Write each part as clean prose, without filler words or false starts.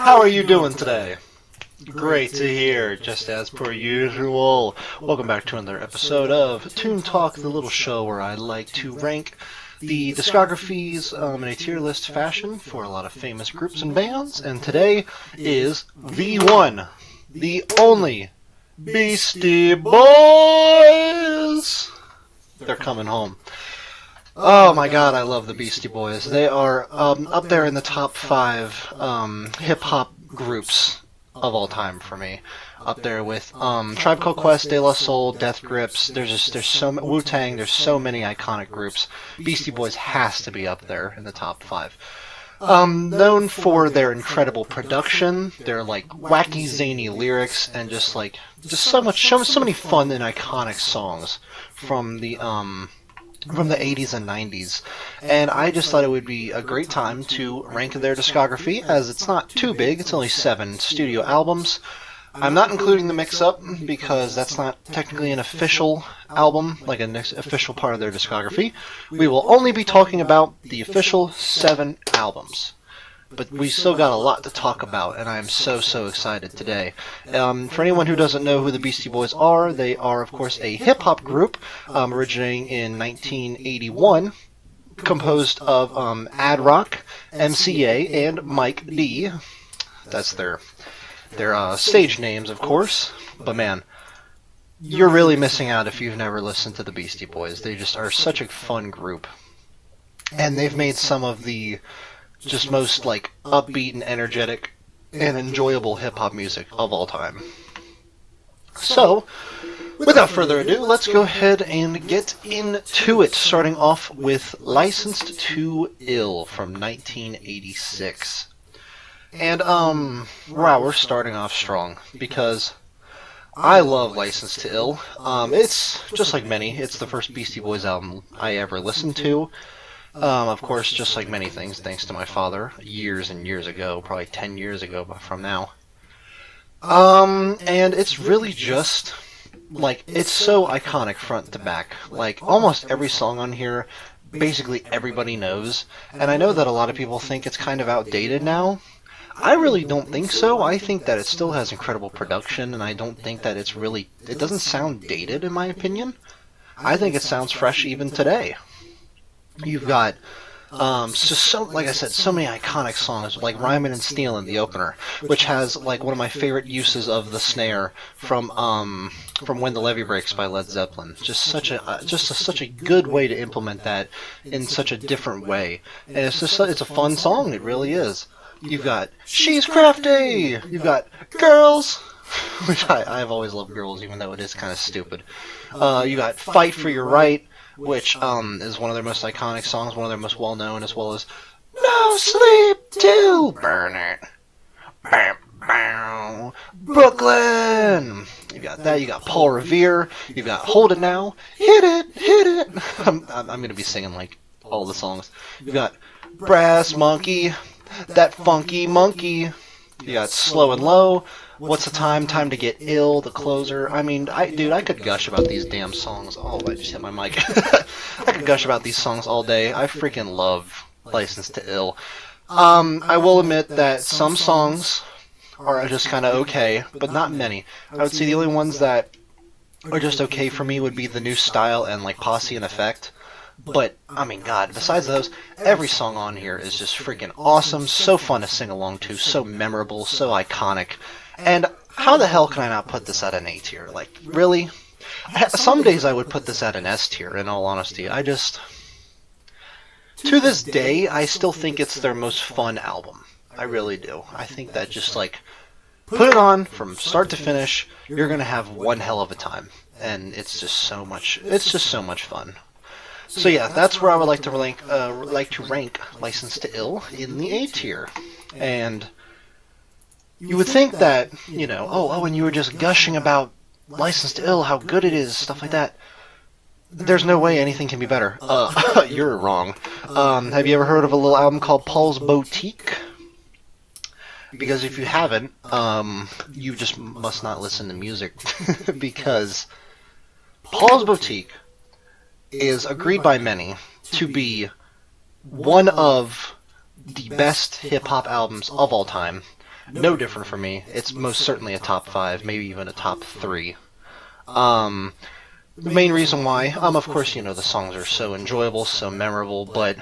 How are you doing today? Great to hear, just as per usual. Welcome back to another episode of Toon Talk, the little show where I like to rank the discographies in a tier list fashion for a lot of famous groups and bands. And today is the one, the only Beastie Boys! They're coming home. Oh my god, I love the Beastie Boys. They are up there in the top 5 hip-hop groups of all time for me. Up there with Tribe Called Quest, De La Soul, Death Grips. There's so Wu-Tang. There's so many iconic groups. Beastie Boys has to be up there in the top 5. Known for their incredible production, their like wacky, zany lyrics, and just so many fun and iconic songs from the 80s and 90s, and I just thought it would be a great time to rank their discography, as it's not too big. It's only 7 studio albums. I'm not including the mix-up because that's not technically an official album, like an official part of their discography. We will only be talking about the official 7 albums. But we still got a lot to talk about, and I am so excited today. For anyone who doesn't know who the Beastie Boys are, they are, of course, a hip-hop group originating in 1981, composed of Ad Rock, MCA, and Mike D. That's their stage names, of course. But man, you're really missing out if you've never listened to the Beastie Boys. They just are such a fun group. And they've made some of the just most like upbeat and energetic and enjoyable hip-hop music of all time. So, without further ado, let's go ahead and get into it, starting off with Licensed to Ill from 1986. And wow, we're starting off strong because I love Licensed to Ill. It's just like many, it's the first Beastie Boys album I ever listened to. Of course, just like many things, thanks to my father, years and years ago, probably 10 years ago from now. And it's really just, like, it's so iconic front to back. Like, almost every song on here, basically everybody knows. And I know that a lot of people think it's kind of outdated now. I really don't think so. I think that it still has incredible production, and I don't think that it doesn't sound dated, in my opinion. I think it sounds fresh even today. You've got, like I said, so many iconic songs, like Rhymin' and Stealin', the opener, which has, like, one of my favorite uses of the snare from When the Levee Breaks by Led Zeppelin. Just such a good way to implement that in such a different way. And it's a fun song, it really is. You've got She's Crafty! You've got Girls! Which I've always loved Girls, even though it is kind of stupid. You got Fight for Your Right, which is one of their most iconic songs, one of their most well-known, as well as No Sleep Till Burn It. Bam, bam. Brooklyn! You got that, you got Paul Revere, you've got Hold It Now, Hit It! I'm going to be singing, like, all the songs. You've got Brass Monkey, That Funky Monkey, you got Slow and Low, What's the Time? Time to Get Ill, The Closer. I mean, I could gush about these damn songs. Oh, I just hit my mic. I could gush about these songs all day. I freaking love Licensed to Ill. I will admit that some songs are just kind of okay, but not many. I would say the only ones that are just okay for me would be The New Style and, like, Posse and Effect. But, I mean, God, besides those, every song on here is just freaking awesome, so fun to sing along to, so memorable, so iconic. And how the hell can I not put this at an A tier? Like, really? Some days I would put this at an S tier, in all honesty. To this day, I still think it's their most fun album. I really do. I think that just, like, put it on from start to finish, you're gonna have one hell of a time. And it's just so much fun. So yeah, that's where I would like to rank Licensed to Ill in the A tier. And you would think that, you know, oh, and you were just gushing about Licensed to Ill, how good it is, stuff like that. There's no way anything can be better. You're wrong. Have you ever heard of a little album called Paul's Boutique? Because if you haven't, you just must not listen to music. Because Paul's Boutique is agreed by many to be one of the best hip-hop albums of all time, no different for me. It's most certainly a top 5, maybe even a top 3. The main reason why, of course, you know, the songs are so enjoyable, so memorable, but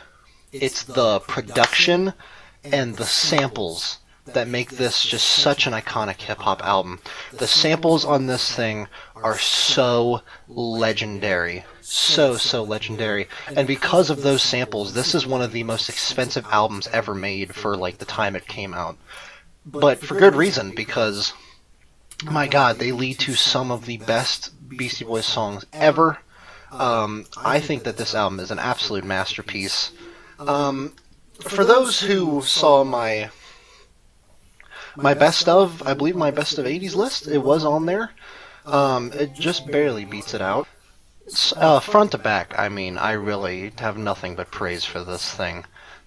it's the production and the samples that make this just such an iconic hip-hop album. The samples on this thing are so legendary. So legendary. And because of those samples, this is one of the most expensive albums ever made for, like, the time it came out. But for good reason, because, my god, they lead to some of the best Beastie Boys songs ever. I think that this album is an absolute masterpiece. For those who saw my best of, I believe my best of 80s list, it was on there. It just barely beats it out. Front to back, I mean, I really have nothing but praise for this thing.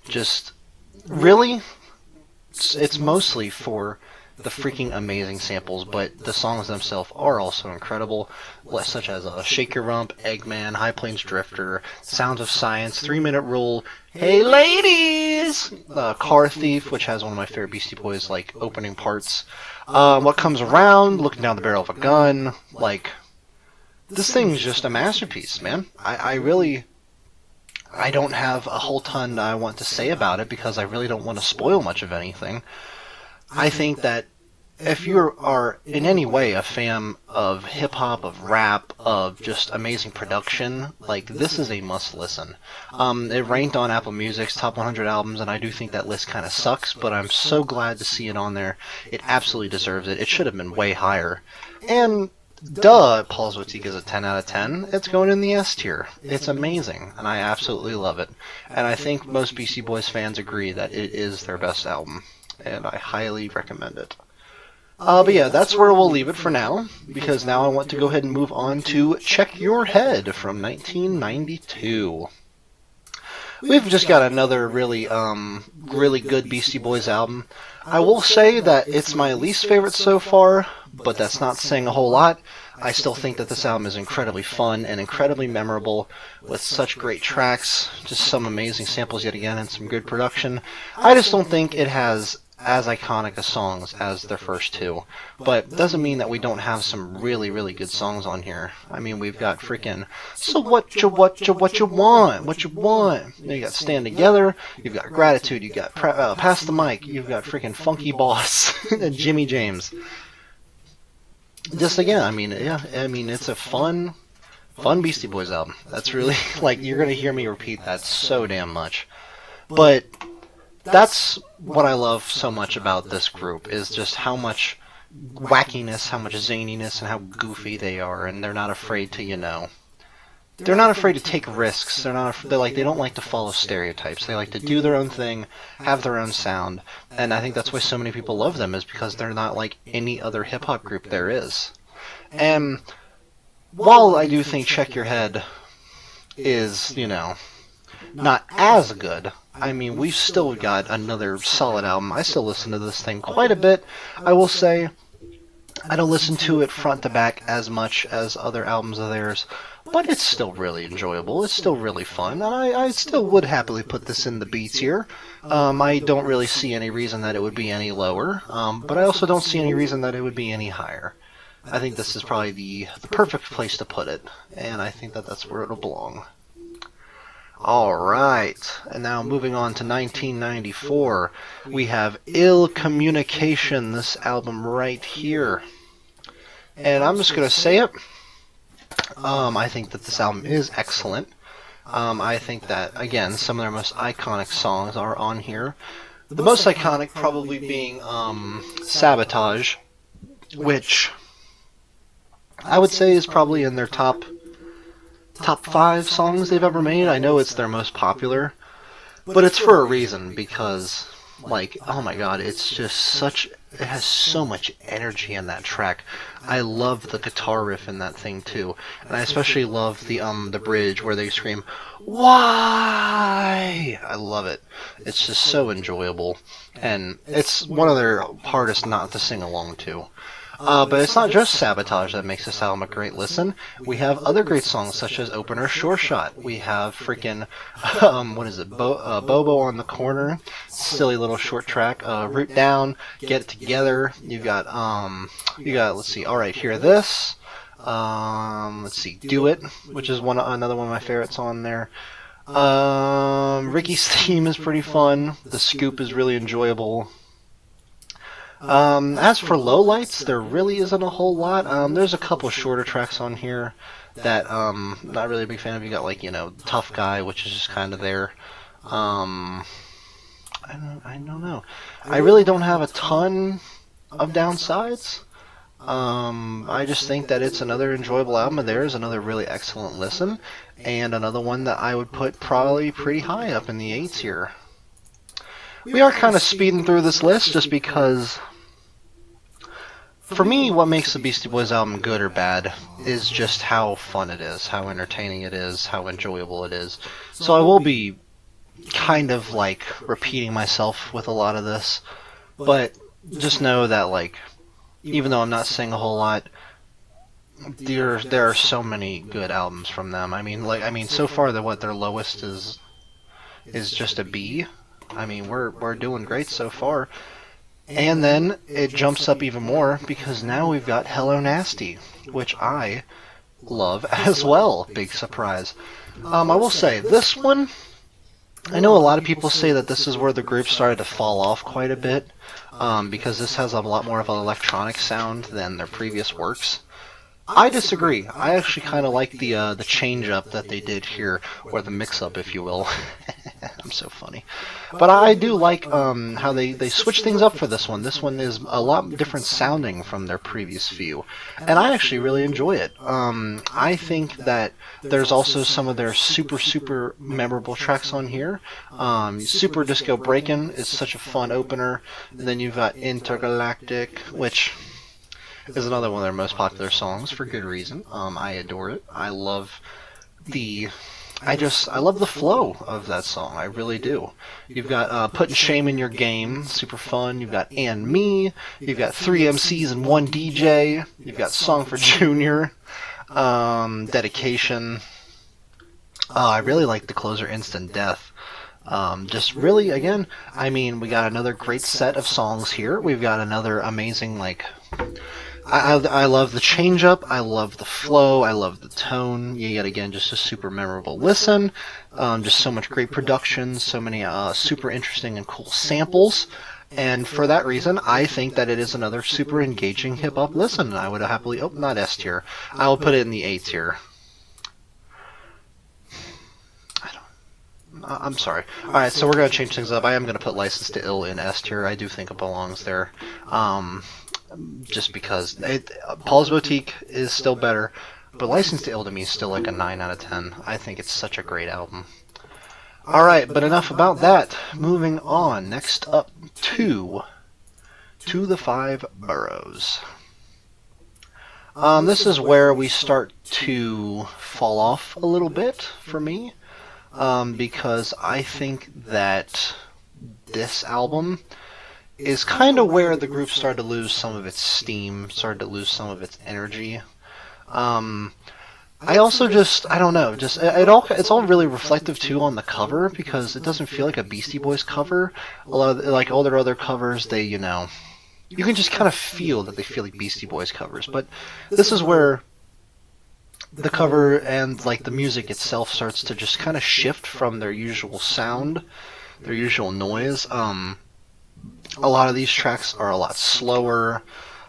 Just, really, it's mostly for the freaking amazing samples, but the songs themselves are also incredible, such as Shake Your Rump, Eggman, High Plains Drifter, Sounds of Science, 3 Minute Rule, Hey Ladies, Car Thief, which has one of my favorite Beastie Boys, like, opening parts, What Comes Around, Looking Down the Barrel of a Gun, like, this thing's just a masterpiece, man. I don't have a whole ton I want to say about it, because I really don't want to spoil much of anything. I think that if you are in any way a fan of hip-hop, of rap, of just amazing production, like, this is a must-listen. It ranked on Apple Music's Top 100 Albums, and I do think that list kind of sucks, but I'm so glad to see it on there. It absolutely deserves it. It should have been way higher. And, duh, Paul's Boutique is a 10 out of 10. It's going in the S tier. It's amazing, and I absolutely love it. And I think most Beastie Boys fans agree that it is their best album, and I highly recommend it. But yeah, that's where we'll leave it for now, because now I want to go ahead and move on to Check Your Head from 1992. We've just got another really good Beastie Boys album. I will say that it's my least favorite so far, but that's not saying a whole lot. I still think that this album is incredibly fun and incredibly memorable, with such great tracks, just some amazing samples yet again, and some good production. I just don't think it has as iconic a songs as their first two, but doesn't mean that we don't have some really good songs on here. I mean, we've got freaking So What You Want, you got Stand Together, you've got Gratitude, you got Pass the Mic, you've got freaking Funky Boss and Jimmy James. Just again, I mean, it's a fun Beastie Boys album. That's really, like, you're gonna hear me repeat that so damn much, but that's what I love so much about this group, is just how much wackiness, how much zaniness, and how goofy they are, and they're not afraid to, they're not afraid to take risks. They don't like to follow stereotypes. They like to do their own thing, have their own sound, and I think that's why so many people love them, is because they're not like any other hip-hop group there is. And while I do think Check Your Head is, not as good, I mean, we've still got another solid album. I still listen to this thing quite a bit. I will say, I don't listen to it front to back as much as other albums of theirs, but it's still really enjoyable. It's still really fun, and I still would happily put this in the B tier. I don't really see any reason that it would be any lower, but I also don't see any reason that it would be any higher. I think this is probably the perfect place to put it, and I think that that's where it'll belong. Alright, and now moving on to 1994, we have Ill Communication, this album right here. And I'm just going to say it, I think that this album is excellent. I think that, again, some of their most iconic songs are on here. The most iconic probably being Sabotage, which I would say is probably in their top 5 songs they've ever made. I know it's their most popular, but it's for a reason, because, like, oh my god, it's just it has so much energy in that track. I love the guitar riff in that thing too, and I especially love the bridge where they scream, "Why?" I love it. It's just so enjoyable, and it's one of their hardest not to sing along to. But it's not just Sabotage that makes this album a great listen. We have other great songs such as Opener, Sure Shot. We have freaking, what is it, Bobo on the Corner, silly little short track. Root Down, Get It Together. Let's see, Alright, Hear This. Let's see, Do It, which is another one of my favorites on there. Ricky's Theme is pretty fun. The Scoop is really enjoyable. As for lowlights, there really isn't a whole lot. There's a couple shorter tracks on here that not really a big fan of. You got like, Tough Guy, which is just kind of there. I don't know. I really don't have a ton of downsides. I just think that it's another enjoyable album of theirs, another really excellent listen, and another one that I would put probably pretty high up in the 8s here. We are kind of speeding through this list just because, for me, what makes the Beastie Boys album good or bad is just how fun it is, how entertaining it is, how enjoyable it is. So I will be kind of like repeating myself with a lot of this, but just know that, like, even though I'm not saying a whole lot, there are so many good albums from them. I mean, so far their lowest is just a B. I mean, we're doing great so far. And then it jumps up even more because now we've got Hello Nasty, which I love as well. Big surprise. I will say, this one, I know a lot of people say that this is where the group started to fall off quite a bit, because this has a lot more of an electronic sound than their previous works. I disagree. I actually kind of like the change-up that they did here, or the mix-up, if you will. I'm so funny. But I do like how they switch things up for this one. This one is a lot different sounding from their previous few, and I actually really enjoy it. I think that there's also some of their super memorable tracks on here. Super Disco Breakin' is such a fun opener. And then you've got Intergalactic, which is another one of their most popular songs for good reason. I adore it. I love the flow of that song. I really do. You've got Putting Shame in Your Game, super fun. You've got And Me. You've got 3 MCs and 1 DJ. You've got Song for Junior. Dedication. I really like the closer Instant Death. Just really, again, I mean, we got another great set of songs here. We've got another amazing, like, I love the change-up, I love the flow, I love the tone. Yet again, just a super memorable listen. Just so much great production, so many super interesting and cool samples. And for that reason, I think that it is another super engaging hip-hop listen. I would happily, not S tier. I will put it in the A tier. I'm sorry. Alright, so we're going to change things up. I am going to put License to Ill in S tier. I do think it belongs there. Just because Paul's Boutique is still better, but License to Ill to me is still like a 9 out of 10. I think it's such a great album. Alright, but enough about that. Moving on. Next up, To the Five Boroughs. This is where we start to fall off a little bit for me, because I think that this album is kind of where the group started to lose some of its steam, started to lose some of its energy. I also I don't know, it's all really reflective too on the cover, because it doesn't feel like a Beastie Boys cover. A lot of, like all their other covers, they, you can just kind of feel that they feel like Beastie Boys covers. But this is where the cover and like the music itself starts to just kind of shift from their usual sound, their usual noise. A lot of these tracks are a lot slower.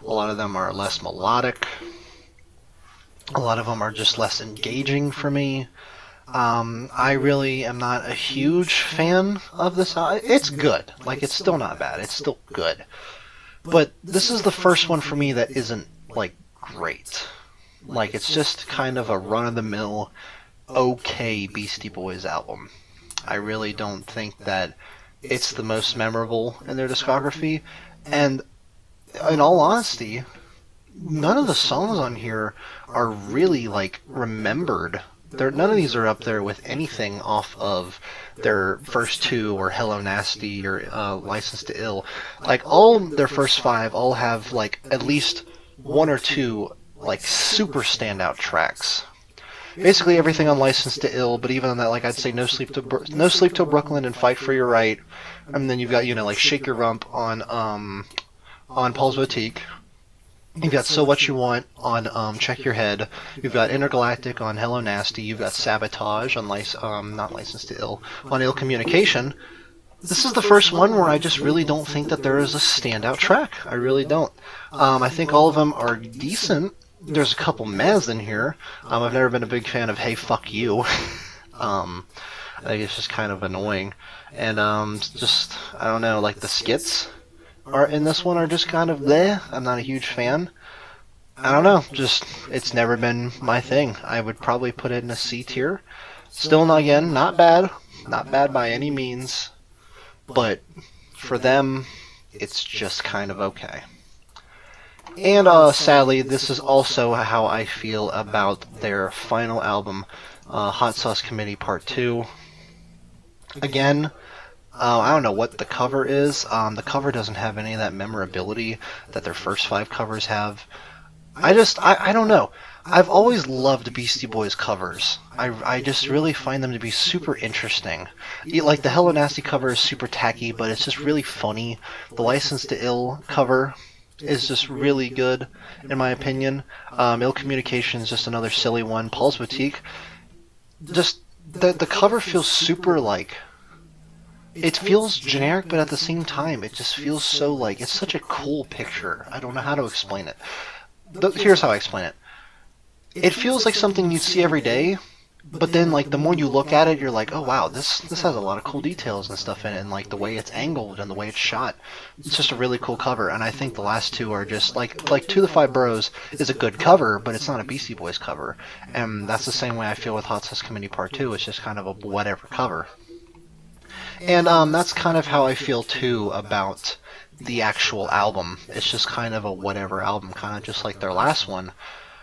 A lot of them are less melodic. A lot of them are just less engaging for me. I really am not a huge fan of this. It's good. Like, it's still not bad. It's still good. But this is the first one for me that isn't, like, great. Like, it's just kind of a run-of-the-mill, okay Beastie Boys album. I really don't think that it's the most memorable in their discography, and in all honesty, none of the songs on here are really, like, remembered. None of these are up there with anything off of their first two, or Hello Nasty, or License to Ill. Like, all their first five all have, like, at least one or two like super standout tracks. Basically everything on License to Ill, but even on that, like I'd say No Sleep Till Brooklyn and Fight for Your Right, and then you've got like Shake Your Rump on Paul's Boutique. You've got So What You Want on Check Your Head. You've got Intergalactic on Hello Nasty. You've got Sabotage on not License to Ill, on Ill Communication. This is the first one where I just really don't think that there is a standout track. I really don't. I think all of them are decent. There's a couple mehs in here. I've never been a big fan of Hey Fuck You. I think it's just kind of annoying. And just, I don't know, like the skits are in this one are just kind of bleh. I'm not a huge fan. I don't know, just, it's never been my thing. I would probably put it in a C tier. Still, not bad. Not bad by any means. But for them, it's just kind of okay. And sadly, this is also how I feel about their final album, Hot Sauce Committee Part 2. Again, I don't know what the cover is. The cover doesn't have any of that memorability that their first 5 covers have. I don't know. I've always loved Beastie Boys covers. I just really find them to be super interesting. Like the Hello Nasty cover is super tacky, but it's just really funny. The License to Ill cover is just really good, in my opinion. Ill Communication is just another silly one. Paul's Boutique, just the cover feels super like, it feels generic, but at the same time, it just feels so like, it's such a cool picture. I don't know how to explain it. Here's how I explain it. It feels like something you'd see every day, but then like the more you look at it, you're like, oh wow, this has a lot of cool details and stuff in it, and like the way it's angled and the way it's shot. It's just a really cool cover, and I think the last two are just like To the Five Boroughs is a good cover, but it's not a Beastie Boys cover. And that's the same way I feel with Hot Sauce Committee Part 2. It's just kind of a whatever cover. And that's kind of how I feel too about the actual album. It's just kind of a whatever album, kind of just like their last one.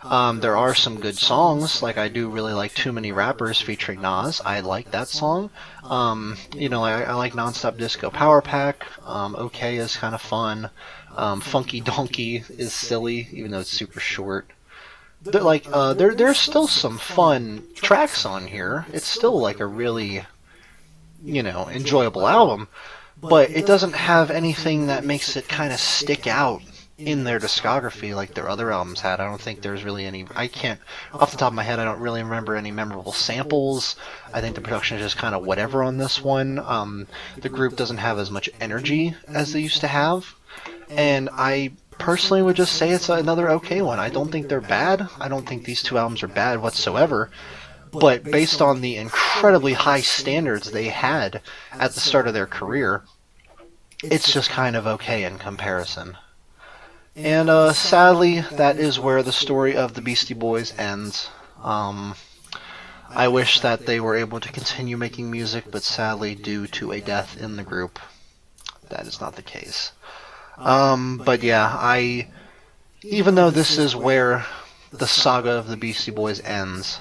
There are some good songs, like I do really like Too Many Rappers featuring Nas. I like that song. I like Nonstop Disco Power Pack. Okay is kind of fun. Funky Donkey is silly, even though it's super short. There's still some fun tracks on here. It's still like a really, enjoyable album, but it doesn't have anything that makes it kind of stick out in their discography like their other albums had. I don't think there's really any, I can't, off the top of my head, I don't really remember any memorable samples. I think the production is just kind of whatever on this one. The group doesn't have as much energy as they used to have, and I personally would just say it's another okay one. I don't think they're bad. I don't think these two albums are bad whatsoever, but based on the incredibly high standards they had at the start of their career, it's just kind of okay in comparison. And sadly, that is where the story of the Beastie Boys ends. I wish that they were able to continue making music, but sadly, due to a death in the group, that is not the case. But yeah, even though this is where the saga of the Beastie Boys ends,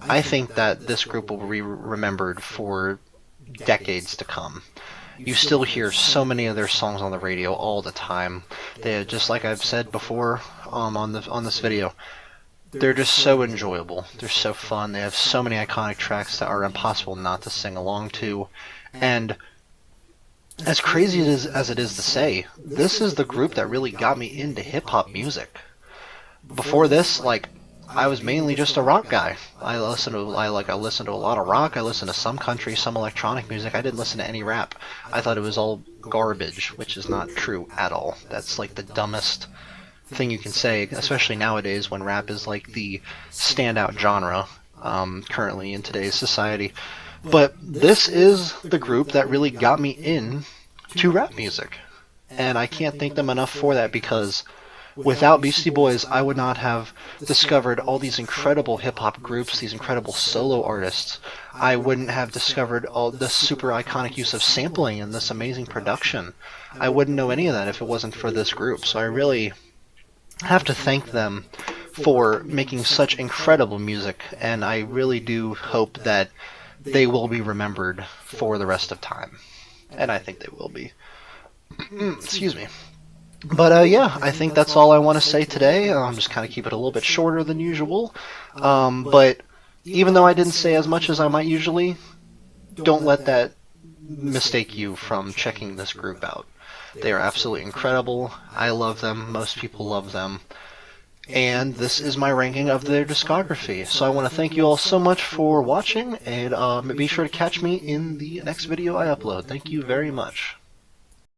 I think that this group will be remembered for decades to come. You still hear so many of their songs on the radio all the time. They, just like I've said before on this video, they're just so enjoyable. They're so fun. They have so many iconic tracks that are impossible not to sing along to. And as crazy as it is to say, this is the group that really got me into hip-hop music. Before this, I was mainly just a rock guy. I listened to a lot of rock. I listened to some country, some electronic music. I didn't listen to any rap. I thought it was all garbage, which is not true at all. That's like the dumbest thing you can say, especially nowadays when rap is like the standout genre currently in today's society. But this is the group that really got me into rap music, and I can't thank them enough for that, because without Beastie Boys, I would not have discovered all these incredible hip-hop groups, these incredible solo artists. I wouldn't have discovered all the super iconic use of sampling and this amazing production. I wouldn't know any of that if it wasn't for this group. So I really have to thank them for making such incredible music, and I really do hope that they will be remembered for the rest of time. And I think they will be. Excuse me. Yeah, I think that's all I want to say today. I'm just kind of keep it a little bit shorter than usual. But even though I didn't say as much as I might usually, don't let that mistake you from checking this group out. They are absolutely incredible. I love them. Most people love them. And this is my ranking of their discography. So I want to thank you all so much for watching, and be sure to catch me in the next video I upload. Thank you very much.